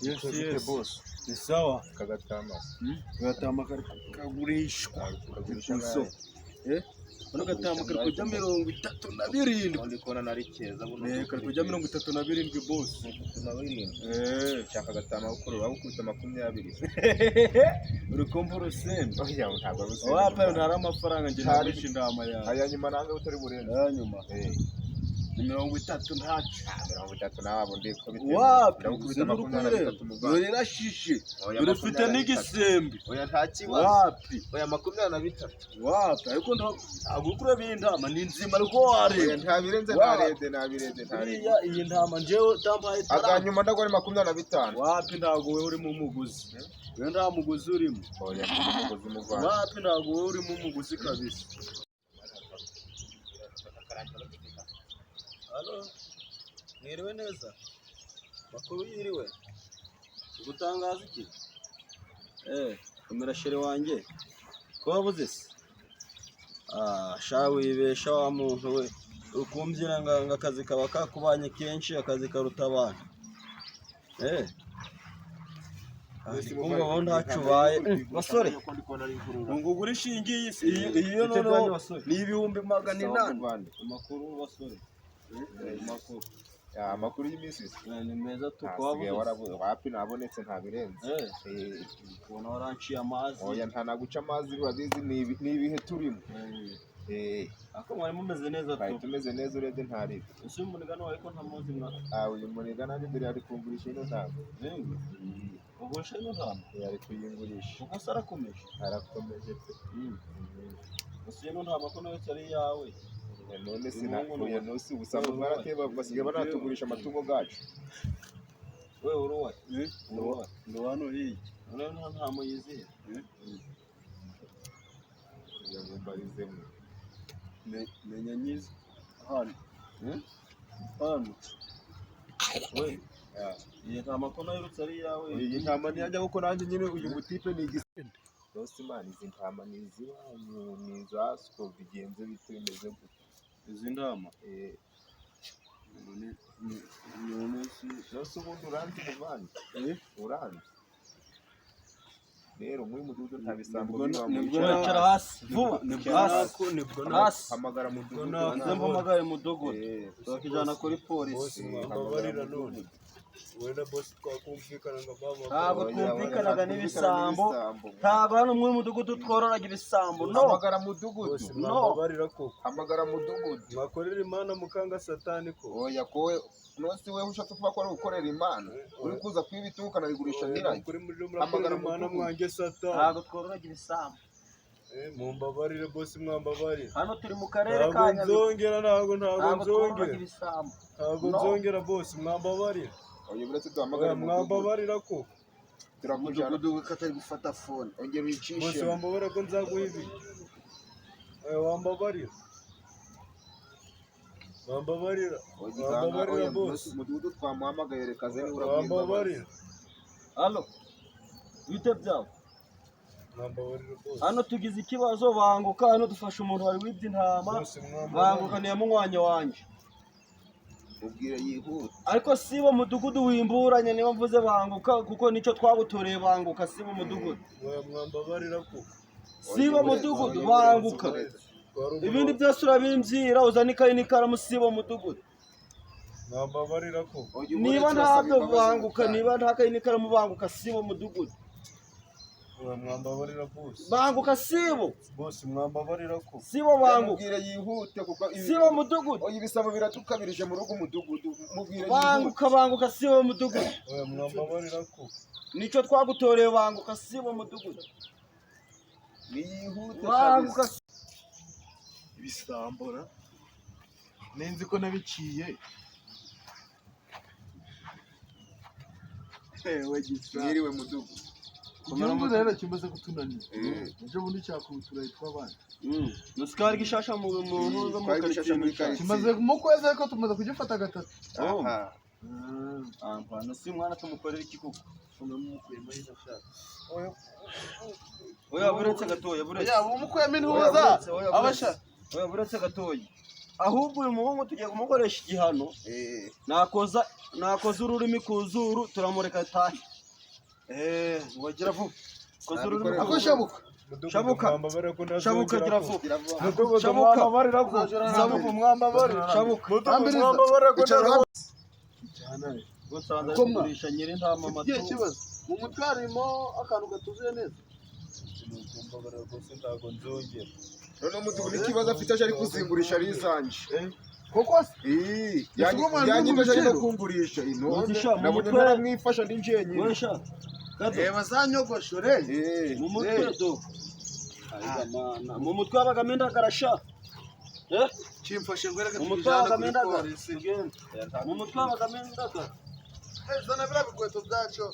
Yes. boss. Ni sawa. Kagatama. Kagatama kagurishwa. Kagurisha. Kagatama kari kujya 37. Ndi kubona nari keza buno. Kari kujya 37 boss. 37. Cyaka Kagatama gukorera gukubita 20. Urukombo rusembe. Oya ntabwo rusembe. Wapa ntari amafaranga nje narisha indama yawe. Aya nyuma nange utari burenze. Aya nyuma. 30 ntacu. 30 nabo ndiko biteye. Wapi? Ndakubita 23 mu Rwanda. Dore rashishe. Dore fite n'igisembe. Oya nta kibazo. Wapi? Oya 23. Wapi? Ariko ntabwo bindama ni nzima rware. Oya nta birenze nabirenze. Iyi ndama njewe ndampaye aganyuma ndagore 25. Wapi ntabwo wewe uri mu muguzi. Wewe nta muguzi urimo. Oya umuguzi mu Rwanda. Wapi ntabwo wewe uri mu muguzi kabisa. Halo. Mwiriwe neza. Makuru yiriwe. Gutangaza iki? Kamera shere wanjye. Ko wabuze se? Sha wibesha wa muntu we. Ukumbyira nganga akazi kaba kakubanye kenshi akazi karuta abantu. Kumva wowe ntacubaye. Basore. Ngugura ishingi iyo noneho ni 800. Amakuru basore. Amakuru y'iminsi ni meza tukwabuze wapi nabonetse nta birenze ubona waranciye amazi oya nta naguca amazi babizi ni ibihe turimo ako mwari mumeze neza tumeze neza urebye ntari ese umunigano wawe ko ntamuzi mwa uyu munigano nanjye mbere ari kungurisha ino ntama ugurisha ino ntama yari kuyingurisha uko se arakomeje pe ese ino ntama ko nayo cyari yawe none sinakuye nosi ubusambo bwarateba basigaye banatugurisha amatungo gacu wewe uruwa ndo hano hii urabona nta muyiziye yagumbarizemo menya nyiza hano we iyi ntama ko nayo ari yawe iyi ntama ntiyajya kuko nanjye nyine uyu butipe ni igisende Rosimani izi ntama ni iziwanyu ni izasiko bigenze bite bimeze gute izi ndama nose ubundi uranzi muvandi uranzi rero muri mudugudu nta bisambo nibwo nacara hasi vuba nibwo hasi hamagara mudugudu hamagara mudugudu bakijana kuri polisi hamagara none wenda boss twakumvikana ngo baba ntabwo twumvikanaga n'ibisambo ntabwo hano mu mudugudu twororaga ibisambo no hamagara mudugudu no hamagara mudugudu mwakorera imana mukanga satani ko oya kowe nose wewe ushaka kuba ko ukorera imana uri kuza kwibituka na bigurisha nirayi hamagara imana mwange satani ntabwo twororaga ibisambo mumbabarire boss mwambabarire hano turi mu karere ka Nyabihu ntabwo nzongera boss mwambabarire oya buretse duhamagara mwambabarira ko mudugudu katari gufata phone ongera uyicishe boss wambabarira ko nzaguha ibi wambabarira boss mudugudu twamuhamagaye reka ze ni wambabarira halo bite byawe mwambabarira boss hano tugize ikibazo banguka hano dufasha umuntu wari wibye intama banguka ni yamunywanya wanje ubwira yihuta ariko sibo mudugudu wimburanye niba mvuze banguka kuko nico twagutoreye banguka sibo mudugudu mwambabarira ko sibo mudugudu banguka ibindi byose urabimbyira uzanika n'ikaramu sibo mudugudu mwambabarira ko niba ntabyo banguka niba ntakaye n'ikaramu banguka sibo mudugudu mwambabarira boss banguka sibo boss mwambabarira ko sibo banguka ubwira yihute kuko sibo mudugudu oya ibisabo biratukabirije mu rugo mudugudu mubwira banguka sibo mudugudu mwambabarira ko nico twagutoreye banguka sibo mudugudu niyihute banguka ibisambora nenzi ko nabiciye mwiriwe mudugudu igihugu rero kimaze kutunanira ejo bundi cyakubutura yitwa abana nusikari gishasha mu karitsiye kimaze mu kwezi ariko tumaze kugifata gatatu no si mwana tumukorera iki kuko oya buretse gatoya buretse umukuyemo intuza abasha oya buretse gatoya ahubwo uyu muhungu tugiye kumukoresha igihano nakoza ururimi ku zuru turamureka tahe wagira vuba. Koze uri Ako shabuka. Shabuka. Shabuka gira vuba. Mudugudu Shabuka. mwambabarira ko. Shabuka mwambabarira. Shabuka. Mudugudu mwambabarira ko. Gusanze kugurisha nyiri ntama Ikihe amatungo. kibazo? Mu mutwe harimo akantu gatuzuye neza. Mwambabarira ko ntago nzongera. None mudugudu ikibazo afite ari kuzingurisha ari izanje. Koko se? Yanyimeje ari no kungurisha. Nabonye naramwifasha ndi njenye. Wesha. Bazanyogoshore. Mu mutwe do. Aiga mana. Mu mutwe abagamenda karasha. Chimfashe ngwereke Mu mutwe abagamenda karasha. Mu mutwe abagamenda karasha. Zana bira bikweto byacho.